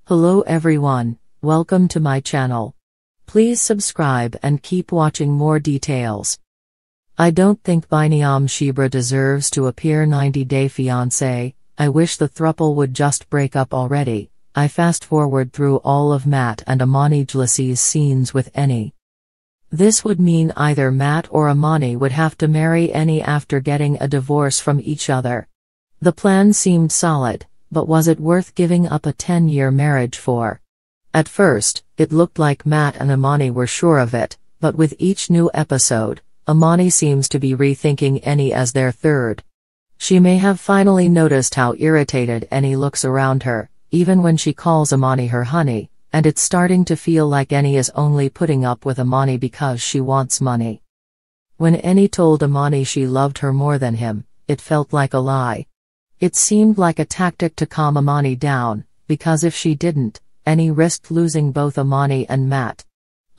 Hello everyone, welcome to my channel. Please subscribe and keep watching more details. I don't think Biniyam Shibre deserves to appear 90 Day Fiancé. I wish the throuple would just break up already. I fast forward through all of Matt and Amani Jalisi's scenes with Eni. This would mean either Matt or Amani would have to marry Eni after getting a divorce from each other. The plan seemed solid, but was it worth giving up a 10-year marriage for? At first, it looked like Matt and Amani were sure of it, but with each new episode, Amani seems to be rethinking Eni as their third. She may have finally noticed how irritated Eni looks around her, even when she calls Amani her honey, and it's starting to feel like Eni is only putting up with Amani because she wants money. When Eni told Amani she loved her more than him, it felt like a lie. It seemed like a tactic to calm Amani down, because if she didn't, Eni risked losing both Amani and Matt.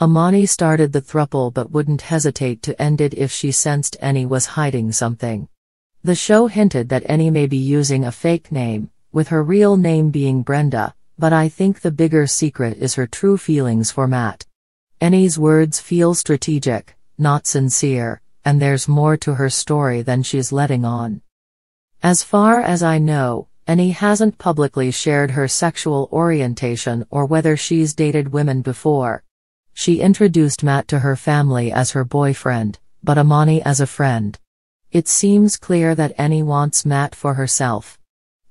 Amani started the throuple but wouldn't hesitate to end it if she sensed Eni was hiding something. The show hinted that Eni may be using a fake name, with her real name being Brenda, but I think the bigger secret is her true feelings for Matt. Eni's words feel strategic, not sincere, and there's more to her story than she's letting on. As far as I know, Eni hasn't publicly shared her sexual orientation or whether she's dated women before. She introduced Matt to her family as her boyfriend, but Amani as a friend. It seems clear that Eni wants Matt for herself.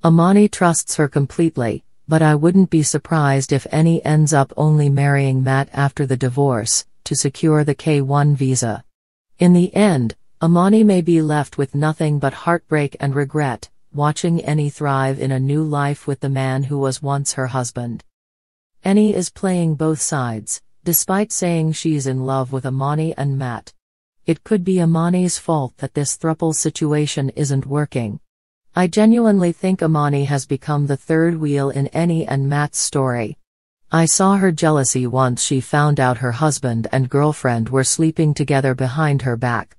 Amani trusts her completely, but I wouldn't be surprised if Eni ends up only marrying Matt after the divorce, to secure the K1 visa. In the end, Amani may be left with nothing but heartbreak and regret, watching Eni thrive in a new life with the man who was once her husband. Eni is playing both sides, despite saying she's in love with Amani and Matt. It could be Amani's fault that this throuple situation isn't working. I genuinely think Amani has become the third wheel in Eni and Matt's story. I saw her jealousy once she found out her husband and girlfriend were sleeping together behind her back.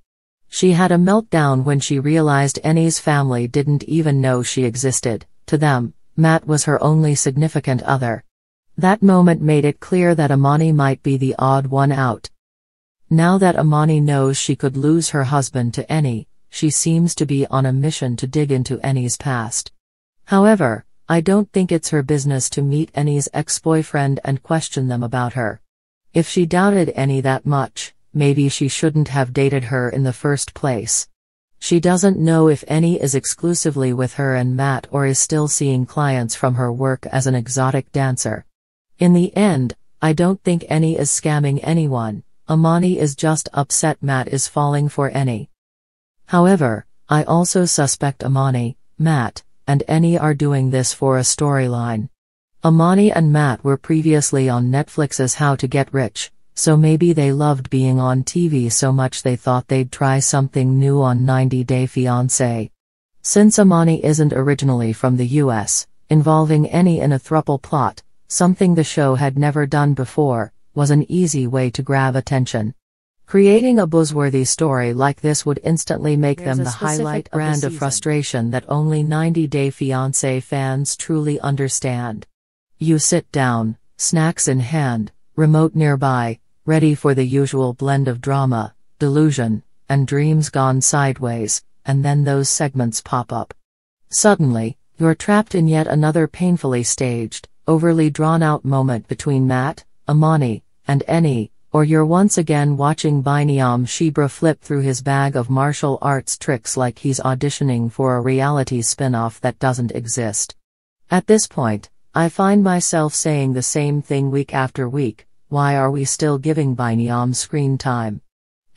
She had a meltdown when she realized Eni's family didn't even know she existed. To them, Matt was her only significant other. That moment made it clear that Amani might be the odd one out. Now that Amani knows she could lose her husband to Eni, she seems to be on a mission to dig into Eni's past. However, I don't think it's her business to meet Eni's ex-boyfriend and question them about her. If she doubted Eni that much, maybe she shouldn't have dated her in the first place. She doesn't know if Eni is exclusively with her and Matt or is still seeing clients from her work as an exotic dancer. In the end, I don't think Eni is scamming anyone. Amani is just upset Matt is falling for Eni. However, I also suspect Amani, Matt, and Eni are doing this for a storyline. Amani and Matt were previously on Netflix's How to Get Rich, so maybe they loved being on TV so much they thought they'd try something new on 90 Day Fiancé. Since Amani isn't originally from the US, involving Eni in a throuple plot, something the show had never done before, was an easy way to grab attention. Creating a buzzworthy story like this would instantly make them the highlight brand of frustration that only 90 Day Fiancé fans truly understand. You sit down, snacks in hand, remote nearby, ready for the usual blend of drama, delusion, and dreams gone sideways, and then those segments pop up. Suddenly, you're trapped in yet another painfully staged, overly drawn-out moment between Matt, Amani, and Eni, or you're once again watching Biniyam Shibre flip through his bag of martial arts tricks like he's auditioning for a reality spin-off that doesn't exist. At this point, I find myself saying the same thing week after week. Why are we still giving Biniyam screen time?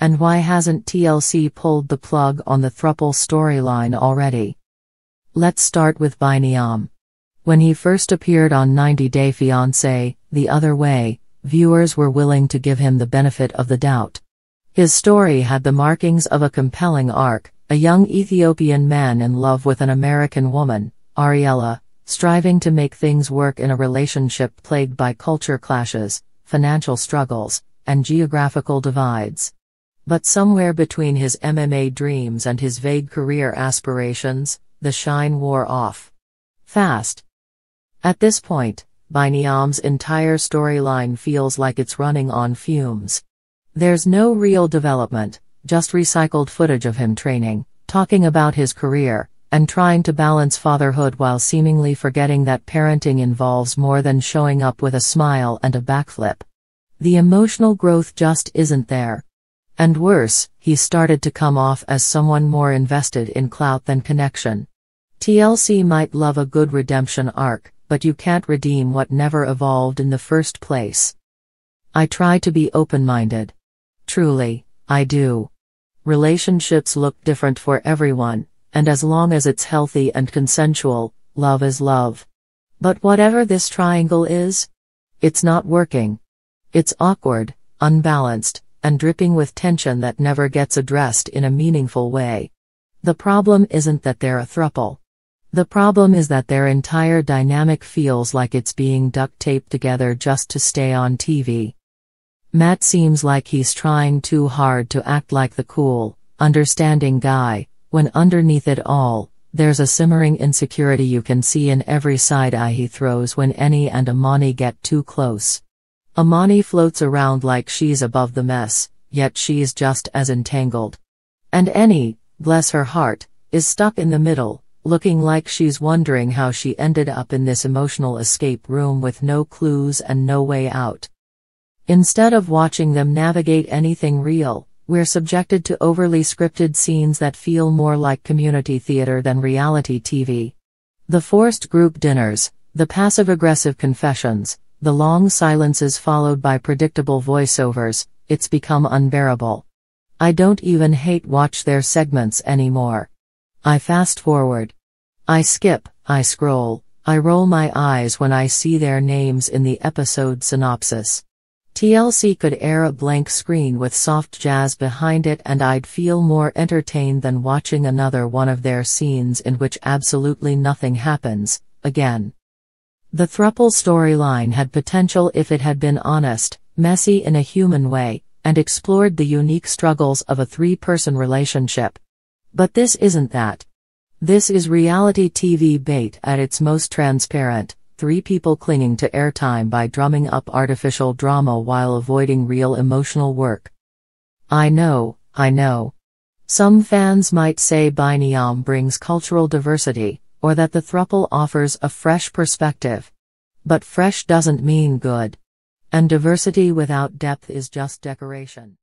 And why hasn't TLC pulled the plug on the throuple storyline already? Let's start with Biniyam. When he first appeared on 90 Day Fiancé, The Other Way, viewers were willing to give him the benefit of the doubt. His story had the markings of a compelling arc, a young Ethiopian man in love with an American woman, Ariella, striving to make things work in a relationship plagued by culture clashes, financial struggles, and geographical divides. But somewhere between his MMA dreams and his vague career aspirations, the shine wore off fast. At this point, Biniyam's entire storyline feels like it's running on fumes. There's no real development, just recycled footage of him training, talking about his career, and trying to balance fatherhood while seemingly forgetting that parenting involves more than showing up with a smile and a backflip. The emotional growth just isn't there. And worse, he started to come off as someone more invested in clout than connection. TLC might love a good redemption arc, but you can't redeem what never evolved in the first place. I try to be open-minded. Truly, I do. Relationships look different for everyone, and as long as it's healthy and consensual, love is love. But whatever this triangle is, it's not working. It's awkward, unbalanced, and dripping with tension that never gets addressed in a meaningful way. The problem isn't that they're a throuple. The problem is that their entire dynamic feels like it's being duct-taped together just to stay on TV. Matt seems like he's trying too hard to act like the cool, understanding guy, when underneath it all, there's a simmering insecurity you can see in every side eye he throws when Annie and Amani get too close. Amani floats around like she's above the mess, yet she's just as entangled. And Annie, bless her heart, is stuck in the middle, looking like she's wondering how she ended up in this emotional escape room with no clues and no way out. Instead of watching them navigate anything real, we're subjected to overly scripted scenes that feel more like community theater than reality TV. The forced group dinners, the passive-aggressive confessions, the long silences followed by predictable voiceovers, it's become unbearable. I don't even hate watch their segments anymore. I fast forward. I skip, I scroll, I roll my eyes when I see their names in the episode synopsis. TLC could air a blank screen with soft jazz behind it and I'd feel more entertained than watching another one of their scenes in which absolutely nothing happens, again. The throuple storyline had potential if it had been honest, messy in a human way, and explored the unique struggles of a three-person relationship. But this isn't that. This is reality TV bait at its most transparent, three people clinging to airtime by drumming up artificial drama while avoiding real emotional work. I know. Some fans might say Biniyam brings cultural diversity, or that the throuple offers a fresh perspective. But fresh doesn't mean good. And diversity without depth is just decoration.